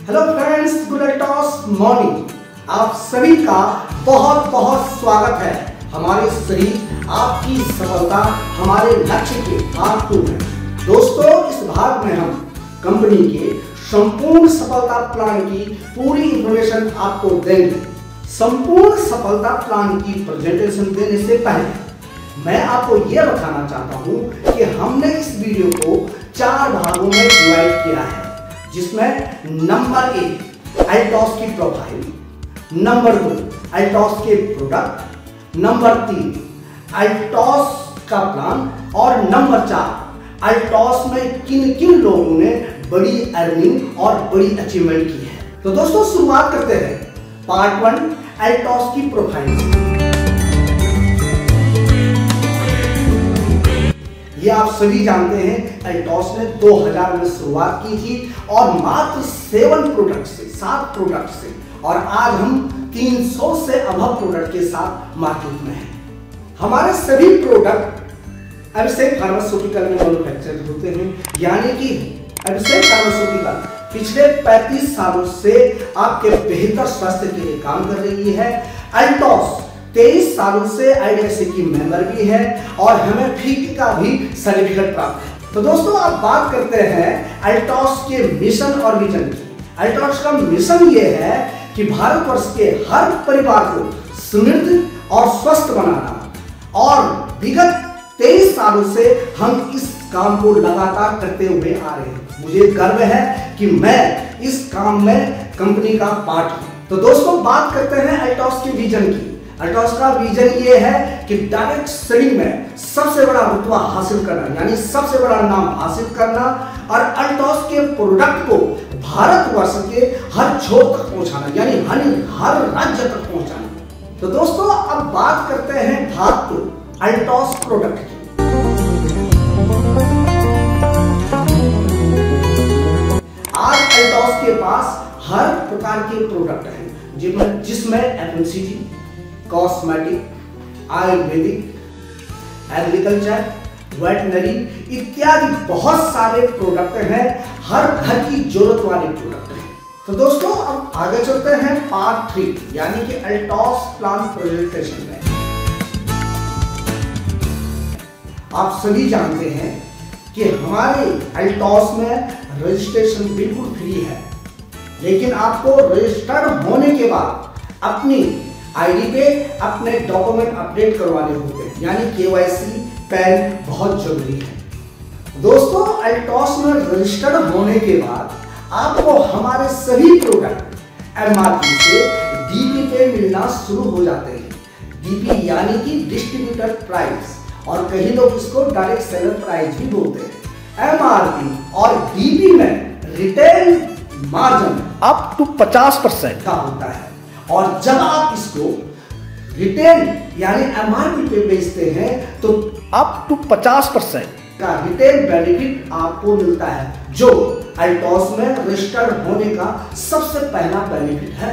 Hello friends, good morning. आप सभी का बहुत बहुत स्वागत है। हमारे शरीर आपकी सफलता हमारे लक्ष्य के हाथ में। दोस्तों, इस भाग में हम कंपनी के संपूर्ण सफलता प्लान की पूरी इंफॉर्मेशन आपको देंगे। संपूर्ण सफलता प्लान की प्रेजेंटेशन देने से पहले मैं आपको यह बताना चाहता हूं कि हमने इस वीडियो को 4 भागों में डिवाइड किया है, जिसमें नंबर 1 अल्टॉस की प्रोफाइल, नंबर 2 अल्टॉस के प्रोडक्ट, नंबर 3 अल्टॉस का प्लान और नंबर 4 अल्टॉस में किन किन लोगों ने बड़ी अर्निंग और बड़ी अचीवमेंट की है। तो दोस्तों, शुरुआत करते हैं पार्ट 1 अल्टॉस की प्रोफाइल। ये आप सभी जानते हैं, अल्टॉस ने 2000 में शुरुआत की थी और मात्र 7 प्रोडक्ट से और आज हम 300 से अबव प्रोडक्ट के साथ मार्केट में हैं। हमारे सभी प्रोडक्ट अभिषेक फार्मास्यूटिकल में मैन्युफैक्चर होते हैं, यानी कि अभिषेक फार्मास्यूटिकल पिछले 35 सालों से आपके बेहतर स्वास्थ्य के लिए काम कर रही है। अल्टॉस 23 सालों से आईडीएससी की मेंबर भी है और हमें फीक का भी सर्टिफिकेट प्राप्त है। तो दोस्तों, आप बात करते हैं अल्टॉस के मिशन और विजन की। अल्टॉस का मिशन ये है कि भारतवर्ष के हर परिवार को समृद्ध और स्वस्थ बनाना, और विगत 23 सालों से हम इस काम को लगातार करते हुए आ रहे हैं। मुझे गर्व है कि मैं इस काम में कंपनी का पार्ट हूं। तो दोस्तों, बात करते हैं अल्टॉस के विजन की। अल्टॉस का विजन ये है कि डायरेक्ट सेलिंग में सबसे बड़ा रुतबा हासिल करना, यानी सबसे बड़ा नाम हासिल करना, और अल्टॉस के प्रोडक्ट को भारतवर्ष के हर छोर तक पहुंचाना, यानी हर राज्य तक पहुंचाना। तो दोस्तों, अब बात करते हैं भाग 2 अल्टॉस प्रोडक्ट की। आज अल्टॉस के पास हर प्रकार के प्रोडक्ट हैं, जिसमें FMCG, cosmetic, Ayurvedic, agriculture, veterinary इत्यादि बहुत सारे प्रोडक्ट हैं। हर घर की जरूरत वाले प्रोडक्ट हैं। तो दोस्तों, अब आगे चलते हैं पार्ट 3, यानी कि अल्टॉस प्लान प्रेजेंटेशन में। आप सभी जानते हैं कि हमारे अल्टॉस में रजिस्ट्रेशन बिल्कुल फ्री है, लेकिन आपको रजिस्टर्ड होने के बाद अपनी आईडी पे अपने डॉक्यूमेंट अपडेट करवाने होते हैं, यानी केवाईसी पैन बहुत जरूरी है। दोस्तों, अल्टॉस में रजिस्टर्ड होने के बाद आपको हमारे सभी प्रोडक्ट एमआरपी से डीपी पे मिलना शुरू हो जाते हैं। डीपी यानी कि डिस्ट्रीब्यूटर प्राइस, और कई लोग इसको डायरेक्ट सेलर प्राइस भी बोलते हैं। एमआरपी और डीपी में रिटेल मार्जिन अप टू 50% का होता है, और जब आप इसको रिटेल यानी एमआरपी पे बेचते हैं तो अप टू 50% का रिटेल बेनिफिट आपको मिलता है, जो अल्टॉस में रजिस्टर्ड होने का सबसे पहला बेनिफिट है।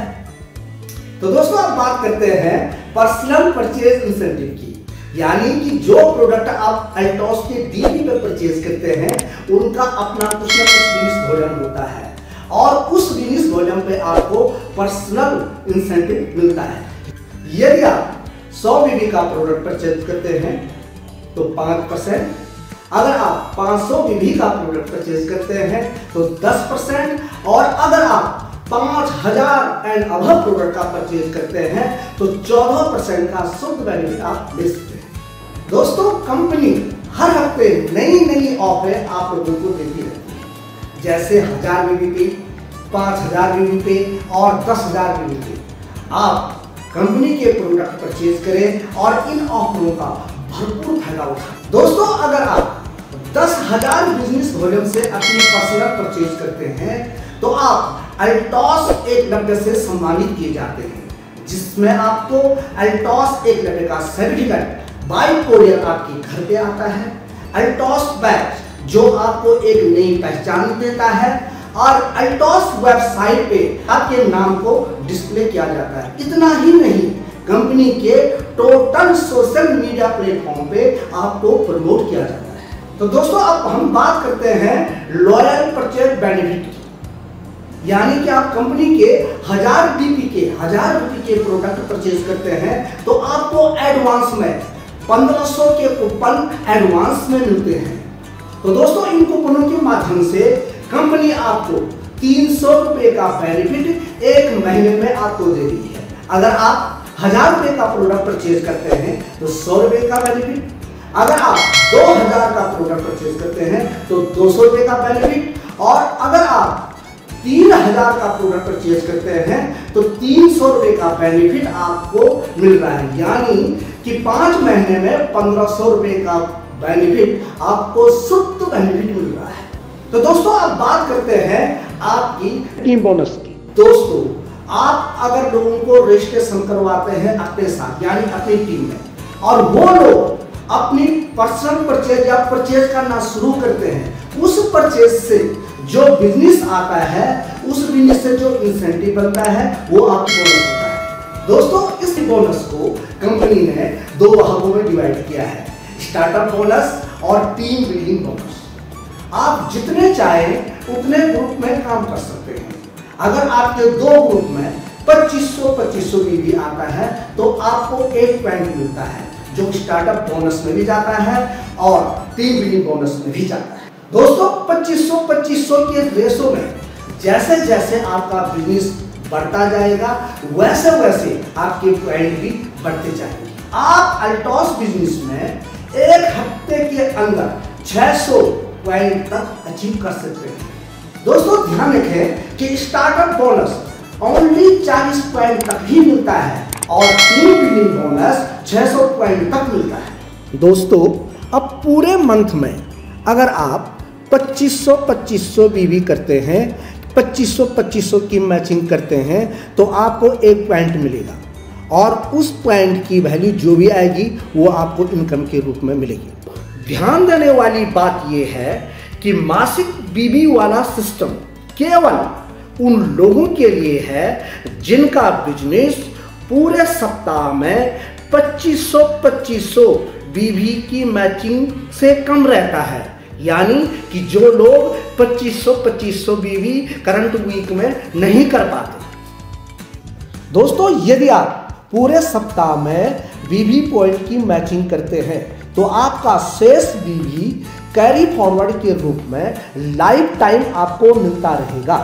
तो दोस्तों, अब बात करते हैं पर्सनल परचेज इंसेंटिव की, यानी कि जो प्रोडक्ट आप अल्टॉस के डीपी पे परचेज करते हैं उनका अपना कुछ न कुछ विनिष्ट भोजन होता है, और उस विनिष्ट भोजन पे आपको पर्सनल इंसेंटिव मिलता है। यदि आप 100 बीबी का प्रोडक्ट परचेज करते हैं तो 5%, अगर आप 500 बीबी का प्रोडक्ट परचेज करते हैं तो 10%, और अगर आप 5000 एंड अबव प्रोडक्ट का परचेज करते हैं तो 14% का शुद्ध बेनिफिट आप ले सकते हैं। दोस्तों, कंपनी हर हफ्ते नई ऑफर आप लोगों को देती रहती है, जैसे 1000 बीबी पे, 5000 बीबी पे और 10000 बीबी पे। आप कंपनी के प्रोडक्ट परचेज करें और इन ऑफरों का भरपूर फायदा उठाएं। दोस्तों, अगर आप 10,000 बिजनेस वॉल्यूम से अपनी पर्सनल परचेज करते हैं तो आप अल्टॉस 190 से सम्मानित किए जाते हैं, जिसमें आपको अल्टॉस 190 का सर्टिफिकेट बाय कोरियर आपके घर पे आता है। अल्टॉस बैच जो आपको एक नई पहचान देता है, और अल्टॉस वेबसाइट पे आपके नाम को डिस्प्ले किया जाता है। इतना ही नहीं, कंपनी के टोटल सोशल मीडिया प्लेटफॉर्म पे आपको प्रमोट किया जाता है। तो दोस्तों, अब हम बात करते हैं लॉयल परचेज बेनिफिट की। यानी कि आप कंपनी के 1000 रुपए के प्रोडक्ट परचेज करते हैं तो आपको एडवांस में 1500 के कूपन एडवांस में मिलते हैं। तो दोस्तों इन कूपनों के माध्यम से कंपनी आपको 300 रुपए का बेनिफिट एक महीने में आपको दे रही है। अगर आप 1000 रुपए का प्रोडक्ट परचेज करते हैं तो 100 रुपए का बेनिफिट, अगर आप 2000 का प्रोडक्ट परचेज करते हैं तो 200 रुपए का बेनिफिट, और अगर आप 3000 का प्रोडक्ट परचेज करते हैं तो 300 रुपए का बेनिफिट आपको मिल रहा है। यानी कि 5 महीने में 1500 रुपए का बेनिफिट आपको शुद्ध बेनिफिट मिल रहा है। तो दोस्तों अब बात करते हैं आपकी टीम बोनस की। दोस्तों आप अगर लोगों को रजिस्ट्रेशन करवाते हैं अपने साथ यानी अपनी टीम में, और वो लोग अपनी पर्सनल परचेज या परचेज करना शुरू करते हैं, उस परचेज से जो बिजनेस आता है, उस बिजनेस से जो इंसेंटिव बनता है वो आपको बोनस होता है। दोस्तों इस बोनस को कंपनी ने 2 भागों में डिवाइड किया है, स्टार्टअप बोनस और टीम बिल्डिंग बोनस। आप जितने चाहें उतने ग्रुप में काम कर सकते हैं। अगर आपके 2 ग्रुप में 2500 बीवी आता है तो आपको 1 पॉइंट मिलता है, जो स्टार्टअप बोनस में भी जाता है और टीम बिल्डिंग बोनस में भी जाता है। दोस्तों 2500 के रेशो में जैसे जैसे आपका बिजनेस बढ़ता जाएगा वैसे वैसे आपके पॉइंट भी बढ़ते जाएंगे। आप अल्टॉस बिजनेस में 1 हफ्ते के अंदर 600 पॉइंट तक अचीव कर सकते हैं। दोस्तों ध्यान रखें कि स्टार्टअप बोनस ओनली 40 पॉइंट तक ही मिलता है और टीम बिल्डिंग बोनस 600 पॉइंट तक मिलता है। दोस्तों अब पूरे मंथ में अगर आप 2500 बीवी करते हैं, 2500 की मैचिंग करते हैं तो आपको 1 पॉइंट मिलेगा, और उस पॉइंट की वैल्यू जो भी आएगी वो आपको इनकम के रूप में मिलेगी। ध्यान देने वाली बात यह है कि मासिक बीवी वाला सिस्टम केवल उन लोगों के लिए है जिनका बिजनेस पूरे सप्ताह में 2500 बीवी की मैचिंग से कम रहता है। यानी कि जो लोग 2500 बीवी करंट वीक में नहीं कर पाते। दोस्तों यदि आप पूरे सप्ताह में बीवी पॉइंट की मैचिंग करते हैं तो आपका शेष बीवी कैरी फॉरवर्ड के रूप में लाइफ टाइम आपको मिलता रहेगा।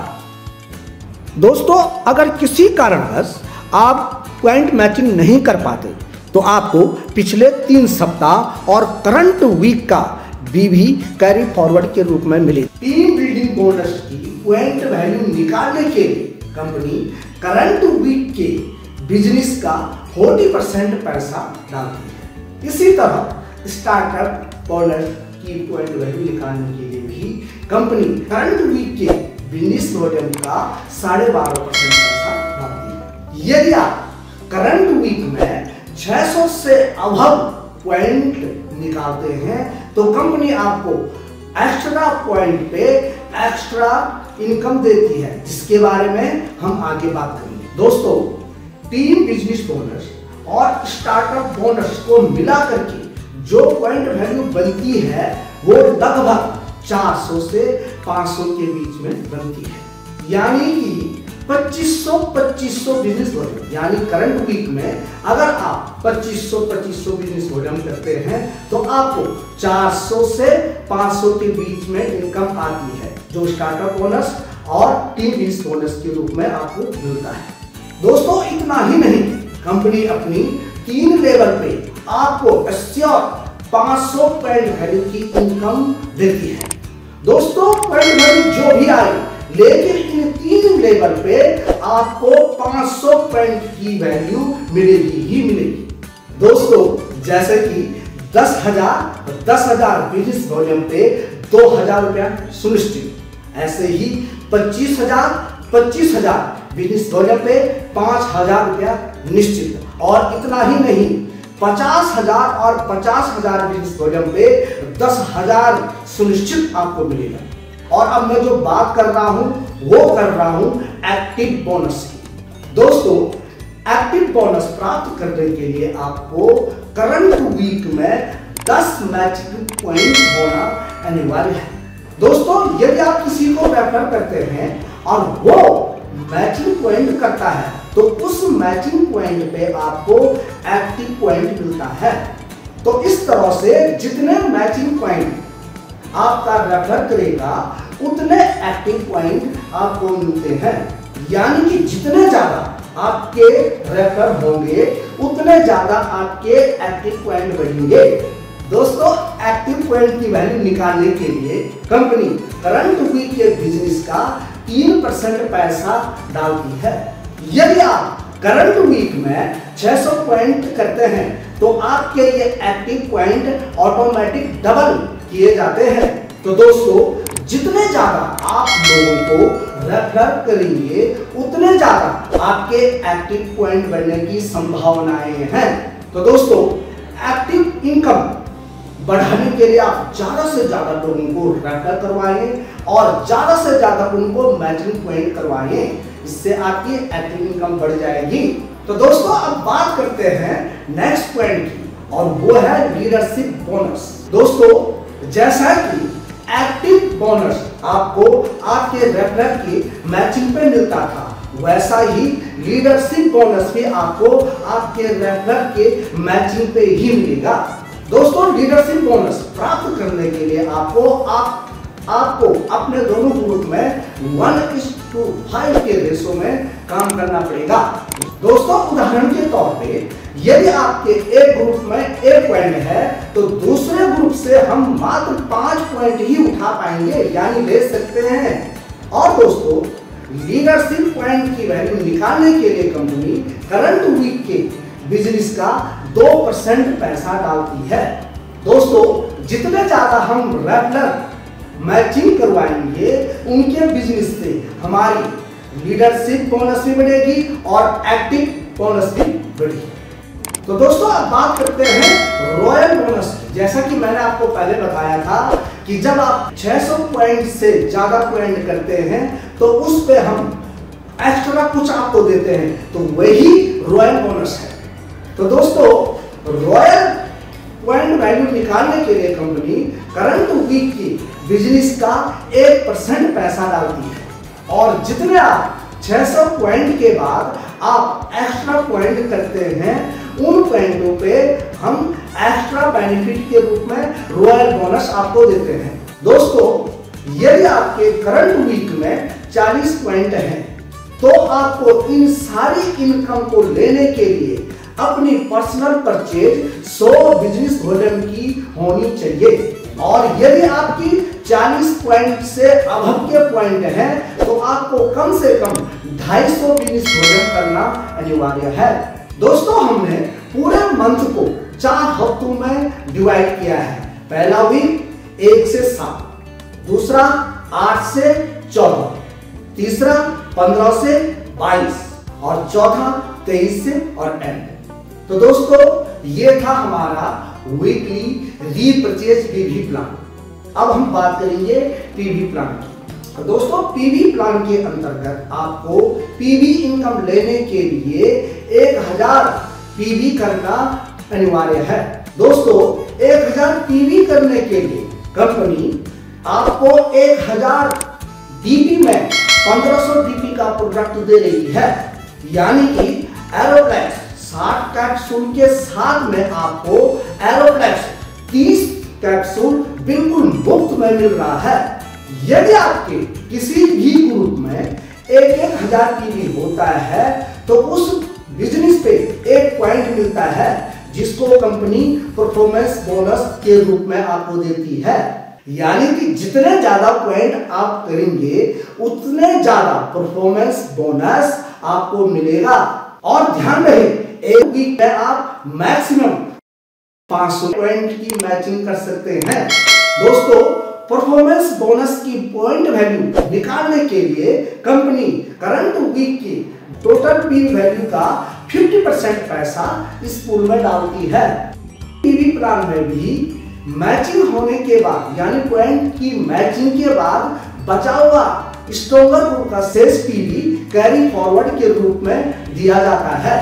दोस्तों अगर किसी कारणवश आप पॉइंट मैचिंग नहीं कर पाते तो आपको पिछले 3 सप्ताह और करंट वीक का बीवी कैरी फॉरवर्ड के रूप में मिले। टीम बिल्डिंग बोनस की पॉइंट वैल्यू निकालने के लिए कंपनी करंट वीक के बिजनेस का 40% पैसा डालती है। इसी तरह स्टार्टअप बोनस की पॉइंट वैल्यू निकालने के लिए भी कंपनी करंट वीक के बिजनेस वॉल्यूम का 12.5% पैसा डालती है। यदि आप करंट वीक में 600 से अबव पॉइंट निकालते हैं तो कंपनी आपको एक्स्ट्रा पॉइंट पे एक्स्ट्रा इनकम देती है, जिसके बारे में हम आगे बात करेंगे। दोस्तों टीम बिजनेस बोनस और स्टार्टअप बोनस को मिला करके जो पॉइंट वैल्यू बनती है वो लगभग 400 से 500 के बीच में बनती है। यानी कि 2500 बिजनेस वॉल्यूम यानी करंट वीक में अगर आप 2500 बिजनेस वॉल्यूम करते हैं तो आपको 400 से 500 के बीच में इनकम आती है, जो स्टार्टअप बोनस और टीम बिजनेस बोनस के रूप में आपको मिलता है। दोस्तों इतना ही नहीं, कंपनी अपनी 3 लेवल पे आपको एश्योर 500 पॉइंट वैल्यू की इनकम देती है। दोस्तों पॉइंट वैल्यू जो भी आए, लेकिन इन 3 लेवल पे आपको 500 पॉइंट की वैल्यू मिलेगी ही मिलेगी। दोस्तों जैसे कि 10,000 बिजनेस वॉल्यूम पे 2,000 रुपया सुनिश्चित, ऐसे ही 25,000 बिजनेस वॉल्यूम पे 5,000 रुपया निश्चित, और इतना ही नहीं 50,000 और 50,000 बिजनेस वॉल्यूम पे 10,000 सुनिश्चित आपको मिलेगा। और अब मैं जो बात कर रहा हूं वो कर रहा हूं एक्टिव बोनस की। दोस्तों एक्टिव बोनस प्राप्त करने के लिए आपको करंट वीक में 10 मैचिंग पॉइंट होना अनिवार्य है। दोस्तों यदि आप किसी को रेफर करते हैं और वो मैचिंग पॉइंट करता है तो उस मैचिंग पॉइंट पे आपको एक्टिव पॉइंट मिलता है। तो इस तरह से जितने मैचिंग पॉइंट आपका रेफर करेगा उतने एक्टिव पॉइंट आपको मिलते हैं। यानी कि जितने ज्यादा आपके रेफर होंगे उतने ज्यादा आपके एक्टिव पॉइंट बढ़ेंगे। दोस्तों, एक्टिव पॉइंट की वैल्यू निकालने के लिए कंपनी करंट वीक के बिजनेस का 3% पैसा डालती है। यदि आप करंट वीक में 600 पॉइंट करते हैं तो आपके ये एक्टिव पॉइंट ऑटोमेटिक डबल किए जाते हैं। तो दोस्तों, जितने ज्यादा आप लोगों को रेफर करेंगे उतने ज्यादा आपके एक्टिव पॉइंट बढ़ने की संभावनाएं हैं। तो दोस्तों, एक्टिव इनकम बढ़ाने के लिए आप ज्यादा से ज्यादा लोगों को रेफर करवाएं और ज्यादा से ज्यादा उनको मैचिंग पॉइंट करवाएं। इससे आपकी एक्टिव इनकम बढ़ जाएगी। तो दोस्तों, अब बात करते हैं नेक्स्ट पॉइंट की और वो है लीडरशिप बोनस। दोस्तों, जैसा कि एक्टिव बोनस आपको आपके रेफरल की मैचिंग पे मिलता था, वैसा ही लीडरशिप बोनस भी आपको आपके रेफरल के मैचिंग पे ही मिलेगा। दोस्तों, लीडरशिप बोनस प्राप्त करने के लिए आपको अपने दोनों ग्रुप में 1:5 के रेशो में काम करना पड़ेगा। दोस्तों, उदाहरण के तौर पे यदि आपके एक ग्रुप में 1 पॉइंट है तो दूसरे ग्रुप से हम मात्र 5 पॉइंट ही उठा पाएंगे, यानी ले सकते हैं। और दोस्तों, लीडरशिप पॉइंट की वैल्यू निकालने के लिए कंपनी करंट वीक के बिजनेस का 2% पैसा डालती है। दोस्तों, जितने ज्यादा हम रेफरल मैचिंग करवाएंगे उनके बिजनेस से हमारी लीडरशिप बोनस भी बढ़ेगी और एक्टिव बोनस भी बढ़ेगी। तो दोस्तों, अब बात करते हैं रॉयल बोनस। जैसा कि मैंने आपको पहले बताया था कि जब आप 600 पॉइंट से ज्यादा पॉइंट करते हैं तो उस पे हम एक्स्ट्रा कुछ आपको देते हैं, तो वही रॉयल बोनस है। तो दोस्तों, रॉयल पॉइंट वैल्यू निकालने के लिए कंपनी करंट वीक की बिजनेस का 1% पैसा डालती है और जितने आप 600 पॉइंट के बाद आप एक्स्ट्रा पॉइंट करते हैं उन पॉइंटों पे हम एक्स्ट्रा बेनिफिट के रूप में रॉयल बोनस आपको देते हैं। दोस्तों, यदि आपके करंट वीक में 40 पॉइंट हैं तो आपको इन सारी इनकम को लेने के लिए अपनी पर्सनल परचेज 100 बिजनेस होल्डर की होनी चाहिए। और यदि आपकी 40 पॉइंट से अभव के पॉइंट हैं तो आपको कम से कम 250 बिजनेस होल्डर करना अनिवार्य है। दोस्तों, हमने पूरे मंथ को 4 हफ्तों में डिवाइड किया है। पहला वीक 1 से 7, दूसरा 8 से 14, तीसरा 15 से 22 और चौथा 23 से और एंड। तो दोस्तों, ये था हमारा वीकली रीपरचेज पीवी प्लान। अब हम बात करेंगे पीवी प्लान की। तो दोस्तों, पीवी प्लान के अंतर्गत आपको पीवी इनकम लेने के लिए 1000 पीवी करना अनिवार्य है। दोस्तों, 1000 पीवी करने के लिए कंपनी आपको 1000 डीपी में 1500 डीपी का प्रोडक्ट दे रही है। यानी कि एरोप्लेक्स 60 कैप्सूल के साथ में आपको एरोप्लेक्स 30 कैप्सूल बिल्कुल मुफ्त में मिल रहा है। यदि आपके किसी भी ग्रुप में 1000 पीवी होता है तो उस बिजनेस पे 1 पॉइंट मिलता है जिसको कंपनी परफॉर्मेंस बोनस के रूप में आपको देती है। यानी कि जितने ज्यादा पॉइंट आप करेंगे उतने ज्यादा परफॉर्मेंस बोनस आपको मिलेगा। और ध्यान रहे, एक वीक में आप मैक्सिमम 500 पॉइंट की मैचिंग कर सकते हैं। दोस्तों, परफॉर्मेंस बोनस की पॉइंट वैल्यू निकालने के लिए कंपनी करंट वीक की टोटल पीवी वैल्यू का 50% पैसा इस पूल में डालती है। पीवी प्लान में भी मैचिंग होने के बाद यानी पॉइंट की मैचिंग के बाद बचा हुआ स्ट्रॉन्गर ग्रुप का शेष पीवी कैरी फॉरवर्ड के रूप में दिया जाता है।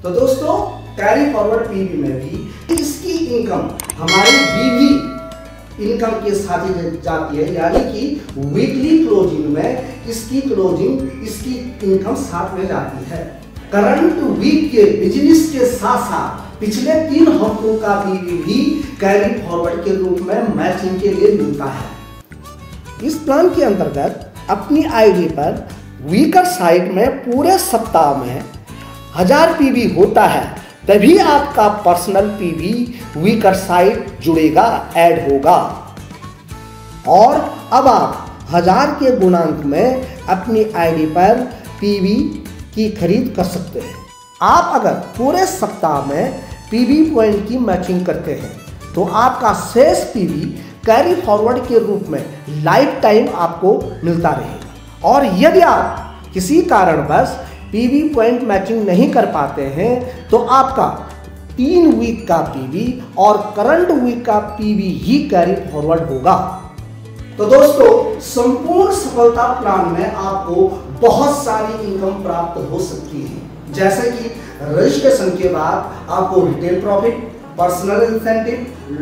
तो दोस्तों, कैरी फॉरवर्ड पीवी में भी इसकी इनकम हमारी बीवी इनकम के साथ ही जाती है, यानी कि वीकली क्लोजिंग में इसकी क्लोजिंग, इसकी इनकम साथ में जाती है। करंट वीक के बिजनेस के साथ साथ पिछले 3 हफ्तों का पीवी भी कैरी फॉरवर्ड के रूप में मैचिंग के लिए मिलता है। इस प्लान के अंतर्गत अपनी आईडी पर वीकर साइड में पूरे सप्ताह में 1000 पीवी होता है, तभी आपका पर्सनल पीवी वीकर साइड जुड़ेगा, ऐड होगा। और अब आप 1000 के गुणांक में अपनी आईडी पर पीवी की खरीद कर सकते हैं। आप अगर पूरे सप्ताह में पीवी पॉइंट की मैचिंग करते हैं तो आपका शेष पीवी कैरी फॉरवर्ड के रूप में लाइफ टाइम आपको मिलता रहेगा। और यदि आप किसी कारणवश पीवी पॉइंट मैचिंग नहीं कर पाते हैं तो आपका 3 वीक का पीवी और करंट वीक का पीवी ही कैरी फॉरवर्ड होगा। तो दोस्तों, संपूर्ण सफलता प्लान में आपको बहुत सारी इनकम प्राप्त हो सकती है, जैसे कि रजिस्ट्रेशन के बाद आपको retail profit, personal incentive,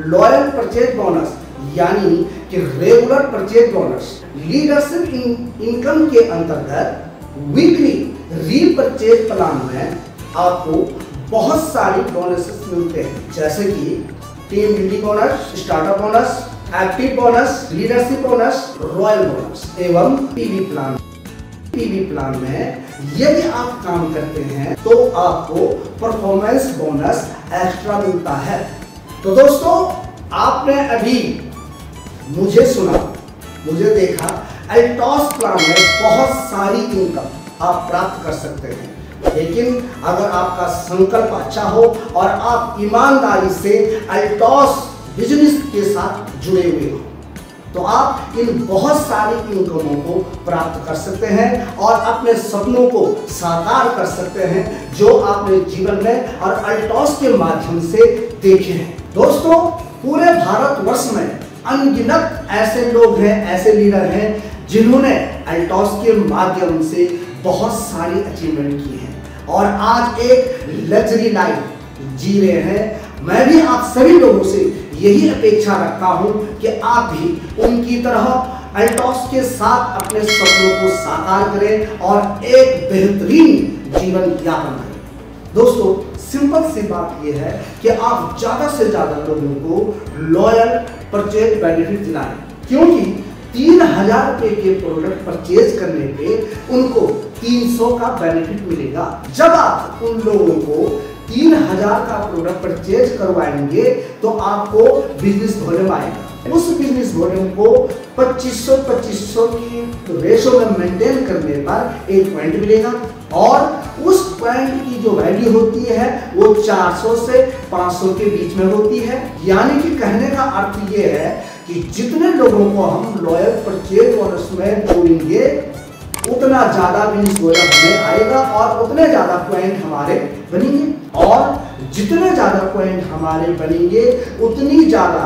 loyal purchase bonus यानी कि regular purchase bonus, leadership income के अंतर्गत वीकली रीपरचेज प्लान में आपको बहुत सारी बोनसेस मिलते हैं, जैसे कि team building bonus, startup bonus, active bonus, leadership bonus, royal bonus एवं पीवी प्लान में यदि आप काम करते हैं तो आपको परफॉर्मेंस बोनस एक्स्ट्रा मिलता है। तो दोस्तों, आपने अभी मुझे सुना, मुझे देखा, अल्टॉस प्लान में बहुत सारी इनकम आप प्राप्त कर सकते हैं, लेकिन अगर आपका संकल्प अच्छा हो और आप ईमानदारी से अल्टॉस बिजनेस के साथ जुड़े हुए हो तो आप इन बहुत सारी इनकमों को प्राप्त कर सकते हैं और अपने सपनों को साकार कर सकते हैं जो आपने जीवन में और अल्टॉस के माध्यम से देखे हैं। दोस्तों, पूरे भारतवर्ष में अनगिनत ऐसे लोग हैं, ऐसे लीडर हैं जिन्होंने अल्टॉस के माध्यम से बहुत सारी अचीवमेंट की है और आज एक लग्जरी लाइफ जी रहे हैं। मैं भी आप सभी लोगों से यही अपेक्षा रखता हूं कि आप भी उनकी तरह अल्टॉस के साथ अपने सपनों को साकार करें और एक बेहतरीन जीवन यापन करें। दोस्तों, सिंपल सी बात यह है कि आप ज्यादा से ज्यादा लोगों को लॉयल परचेज बेनिफिट दिलाएं, क्योंकि 3000 रुपए के प्रोडक्ट परचेज करने पे उनको 300 का बेनिफिट मिलेगा। जब आप उन लोगों को 3000 का प्रोडक्ट परचेज करवाएंगे तो आपको बिजनेस वॉल्यूम आएगा। उस बिजनेस वॉल्यूम को 2500 की रेशो में मेंटेन करने पर 1 पॉइंट मिलेगा और उस पॉइंट की जो वैल्यू होती है वो 400 से 500 के बीच में होती है। यानी कि कहने का अर्थ ये है कि जितने लोगों को हम लॉयल परचेज बोनस में जोड़ेंगे उतना ज्यादा बिजनेस वॉल्यूम हमें आएगा और उतने ज्यादा पॉइंट हमारे बनेंगे और जितने ज्यादा पॉइंट हमारे बनेंगे उतनी ज्यादा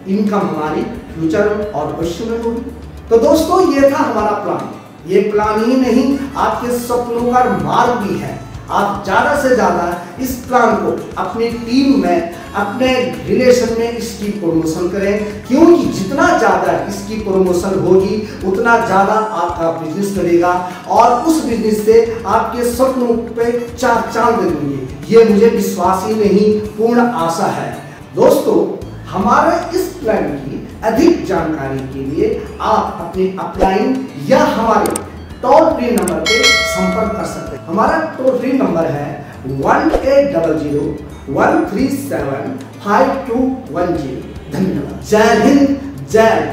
इनकम हमारी फ्यूचर और भविष्य में होगी। तो दोस्तों, ये था हमारा प्लान। ये प्लान ही नहीं, आपके सपनों का मार्ग भी है। आप ज्यादा से ज्यादा इस प्लान को अपनी टीम में, अपने रिलेशन में इसकी प्रमोशन करें, क्योंकि जितना ज्यादा इसकी प्रमोशन होगी उतना ज्यादा आपका बिजनेस करेगा और उस बिजनेस से आपके सपनों पे 4 चांद लगेंगे। ये मुझे विश्वास ही नहीं, पूर्ण आशा है। दोस्तों, हमारे इस प्लान की अधिक जानकारी के लिए आप अपनी अपलाइन या हमारे टोल फ्री नंबर पे संपर्क कर सकते हैं। हमारा टोल फ्री नंबर है 1800 137 5210। धन्यवाद। जय हिंद, जय